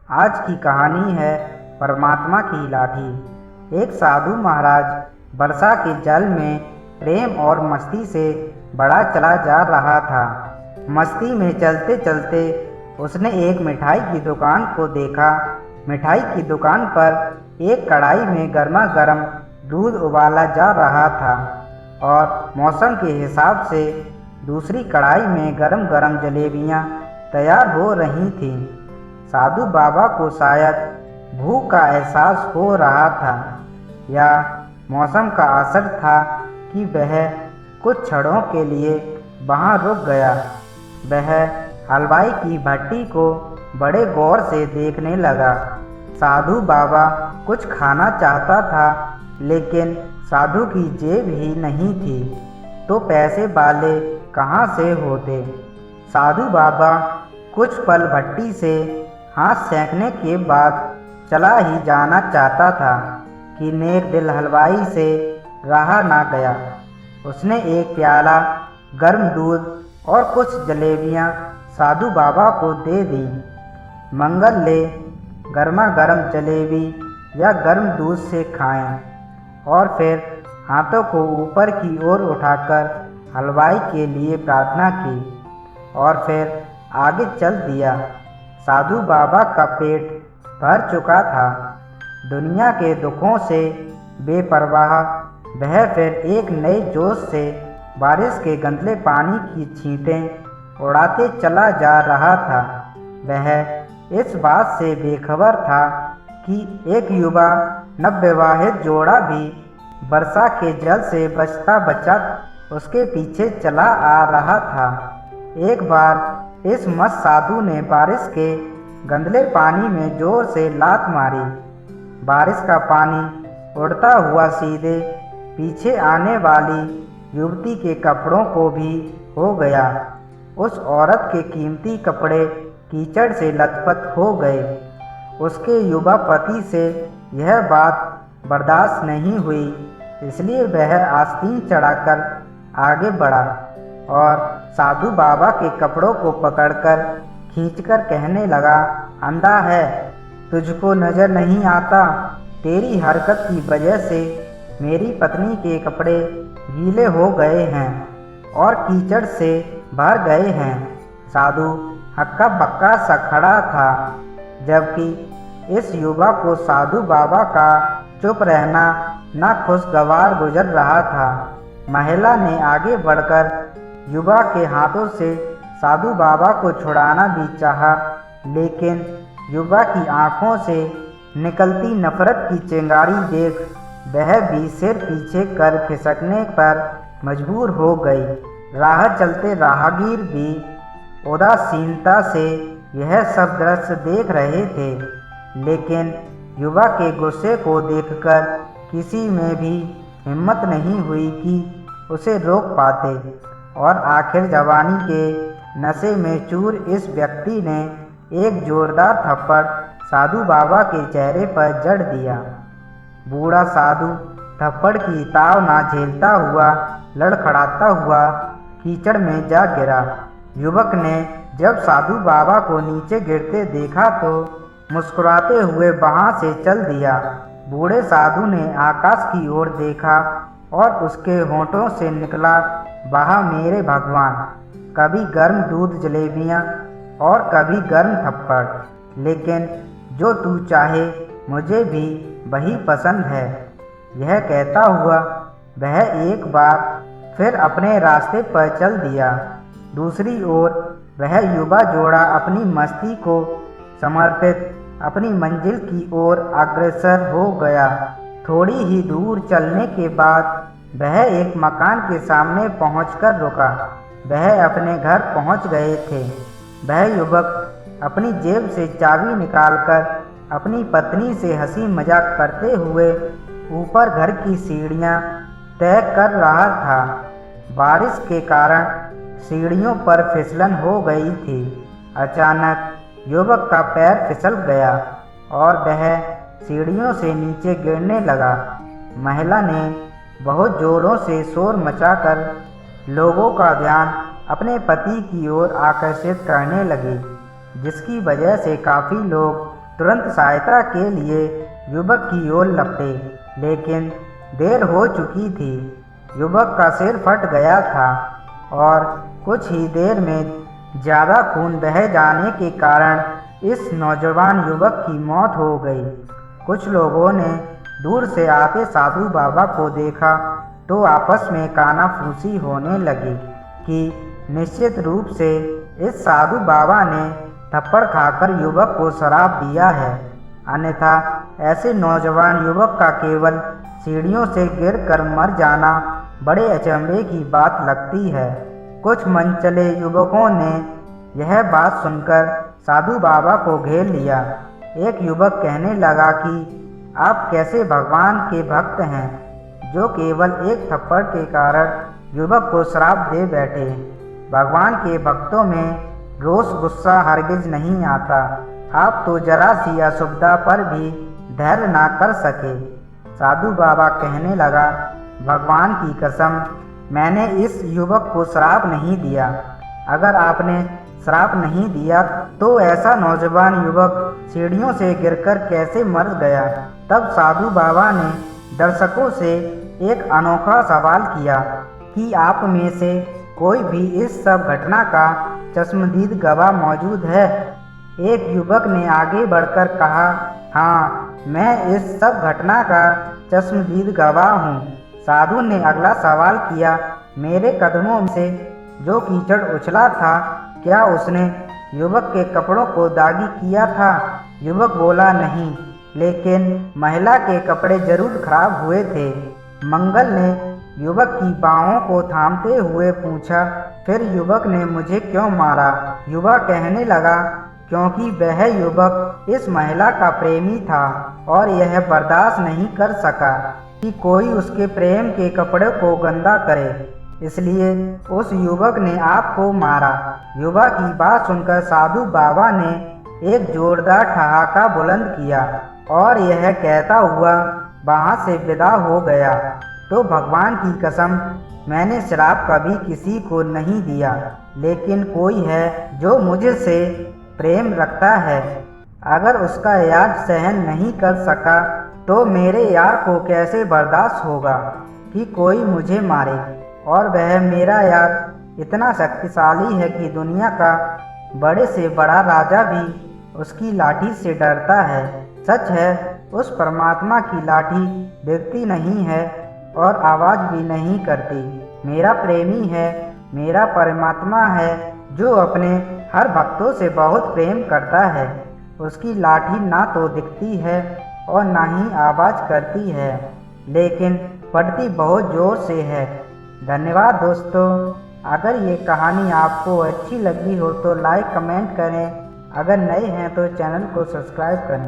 आज की कहानी है परमात्मा की लाठी। एक साधु महाराज वर्षा के जल में प्रेम और मस्ती से बड़ा चला जा रहा था। मस्ती में चलते चलते उसने एक मिठाई की दुकान को देखा। मिठाई की दुकान पर एक कढ़ाई में गर्मा गर्म दूध उबाला जा रहा था और मौसम के हिसाब से दूसरी कढ़ाई में गरम गरम जलेबियां तैयार हो रही थीं। साधु बाबा को शायद भूख का एहसास हो रहा था या मौसम का असर था कि वह कुछ क्षणों के लिए वहां रुक गया। वह हलवाई की भट्टी को बड़े गौर से देखने लगा। साधु बाबा कुछ खाना चाहता था, लेकिन साधु की जेब ही नहीं थी, तो पैसे वाले कहाँ से होते। साधु बाबा कुछ पल भट्टी से हाथ सेंकने के बाद चला ही जाना चाहता था कि नेक दिल हलवाई से रहा ना गया। उसने एक प्याला गर्म दूध और कुछ जलेबियां साधु बाबा को दे दी। मंगल ले, गर्मा गर्म जलेबी या गर्म दूध से खाएं। और फिर हाथों को ऊपर की ओर उठाकर हलवाई के लिए प्रार्थना की और फिर आगे चल दिया। साधु बाबा का पेट भर चुका था। दुनिया के दुखों से बेपरवाह वह फिर एक नए जोश से बारिश के गंदले पानी की छींटें उड़ाते चला जा रहा था। वह इस बात से बेखबर था कि एक युवा नवविवाहित जोड़ा भी वर्षा के जल से बचता बचा उसके पीछे चला आ रहा था। एक बार इस मस्त साधु ने बारिश के गंदले पानी में जोर से लात मारी। बारिश का पानी उड़ता हुआ सीधे पीछे आने वाली युवती के कपड़ों को भी हो गया। उस औरत के कीमती कपड़े कीचड़ से लथपथ हो गए। उसके युवा पति से यह बात बर्दाश्त नहीं हुई, इसलिए वह आस्तीन चढ़ाकर आगे बढ़ा और साधु बाबा के कपड़ों को पकड़कर खींचकर कहने लगा, अंधा है, तुझको नजर नहीं आता? तेरी हरकत की वजह से मेरी पत्नी के कपड़े गीले हो गए हैं और कीचड़ से भर गए हैं। साधु हक्का बक्का सा खड़ा था, जबकि इस युवा को साधु बाबा का चुप रहना नाखुशगवार गुजर रहा था। महिला ने आगे बढ़कर युवा के हाथों से साधु बाबा को छुड़ाना भी चाहा, लेकिन युवा की आंखों से निकलती नफरत की चिंगारी देख वह भी सिर पीछे कर खिसकने पर मजबूर हो गई। राह चलते राहगीर भी उदासीनता से यह सब दृश्य देख रहे थे, लेकिन युवा के गुस्से को देखकर किसी में भी हिम्मत नहीं हुई कि उसे रोक पाते। और आखिर जवानी के नशे में चूर इस व्यक्ति ने एक जोरदार थप्पड़ साधु बाबा के चेहरे पर जड़ दिया। बूढ़ा साधु थप्पड़ की ताव ना झेलता हुआ लड़खड़ाता हुआ कीचड़ में जा गिरा। युवक ने जब साधु बाबा को नीचे गिरते देखा तो मुस्कुराते हुए वहां से चल दिया। बूढ़े साधु ने आकाश की ओर देखा और उसके होठों से निकला, वाह मेरे भगवान, कभी गर्म दूध जलेबियां और कभी गर्म थप्पड़, लेकिन जो तू चाहे मुझे भी वही पसंद है। यह कहता हुआ वह एक बार फिर अपने रास्ते पर चल दिया। दूसरी ओर वह युवा जोड़ा अपनी मस्ती को समर्पित अपनी मंजिल की ओर अग्रसर हो गया। थोड़ी ही दूर चलने के बाद वह एक मकान के सामने पहुंचकर रुका। वह अपने घर पहुंच गए थे। वह युवक अपनी जेब से चाबी निकालकर अपनी पत्नी से हंसी मजाक करते हुए ऊपर घर की सीढ़ियां तय कर रहा था। बारिश के कारण सीढ़ियों पर फिसलन हो गई थी। अचानक युवक का पैर फिसल गया और वह सीढ़ियों से नीचे गिरने लगा। महिला ने बहुत जोरों से शोर मचाकर लोगों का ध्यान अपने पति की ओर आकर्षित करने लगी, जिसकी वजह से काफ़ी लोग तुरंत सहायता के लिए युवक की ओर लपटे, लेकिन देर हो चुकी थी। युवक का सिर फट गया था और कुछ ही देर में ज़्यादा खून बह जाने के कारण इस नौजवान युवक की मौत हो गई। कुछ लोगों ने दूर से आते साधु बाबा को देखा तो आपस में कानाफूसी होने लगी कि निश्चित रूप से इस साधु बाबा ने थप्पड़ खाकर युवक को श्राप दिया है, अन्यथा ऐसे नौजवान युवक का केवल सीढ़ियों से गिरकर मर जाना बड़े अचंभे की बात लगती है। कुछ मनचले युवकों ने यह बात सुनकर साधु बाबा को घेर लिया। एक युवक कहने लगा कि आप कैसे भगवान के भक्त हैं, जो केवल एक थप्पड़ के कारण युवक को श्राप दे बैठे। भगवान के भक्तों में रोष गुस्सा हरगिज नहीं आता। आप तो जरा सी असुविधा पर भी धैर्य ना कर सके। साधु बाबा कहने लगा, भगवान की कसम, मैंने इस युवक को श्राप नहीं दिया। अगर आपने श्राप नहीं दिया तो ऐसा नौजवान युवक सीढ़ियों से गिरकर कैसे मर गया। तब साधु बाबा ने दर्शकों से एक अनोखा सवाल किया कि आप में से कोई भी इस सब घटना का चश्मदीद गवाह मौजूद है। एक युवक ने आगे बढ़कर कहा, हाँ, मैं इस सब घटना का चश्मदीद गवाह हूँ। साधु ने अगला सवाल किया, मेरे कदमों से जो कीचड़ उछला था, क्या उसने युवक के कपड़ों को दागी किया था? युवक बोला, नहीं, लेकिन महिला के कपड़े जरूर खराब हुए थे। मंगल ने युवक की बाहों को थामते हुए पूछा, फिर युवक ने मुझे क्यों मारा? युवा कहने लगा, क्योंकि वह युवक इस महिला का प्रेमी था और यह बर्दाश्त नहीं कर सका कि कोई उसके प्रेम के कपड़े को गंदा करे, इसलिए उस युवक ने आपको मारा। युवा की बात सुनकर साधु बाबा ने एक जोरदार ठहाका बुलंद किया और यह कहता हुआ वहाँ से विदा हो गया, तो भगवान की कसम, मैंने श्राप कभी किसी को नहीं दिया, लेकिन कोई है जो मुझसे प्रेम रखता है। अगर उसका यार सहन नहीं कर सका तो मेरे यार को कैसे बर्दाश्त होगा कि कोई मुझे मारे। और वह मेरा यार इतना शक्तिशाली है कि दुनिया का बड़े से बड़ा राजा भी उसकी लाठी से डरता है। सच है, उस परमात्मा की लाठी दिखती नहीं है और आवाज़ भी नहीं करती। मेरा प्रेमी है, मेरा परमात्मा है, जो अपने हर भक्तों से बहुत प्रेम करता है। उसकी लाठी ना तो दिखती है और ना ही आवाज़ करती है, लेकिन पड़ती बहुत ज़ोर से है। धन्यवाद दोस्तों। अगर ये कहानी आपको अच्छी लगी हो तो लाइक कमेंट करें। अगर नए हैं तो चैनल को सब्सक्राइब करें।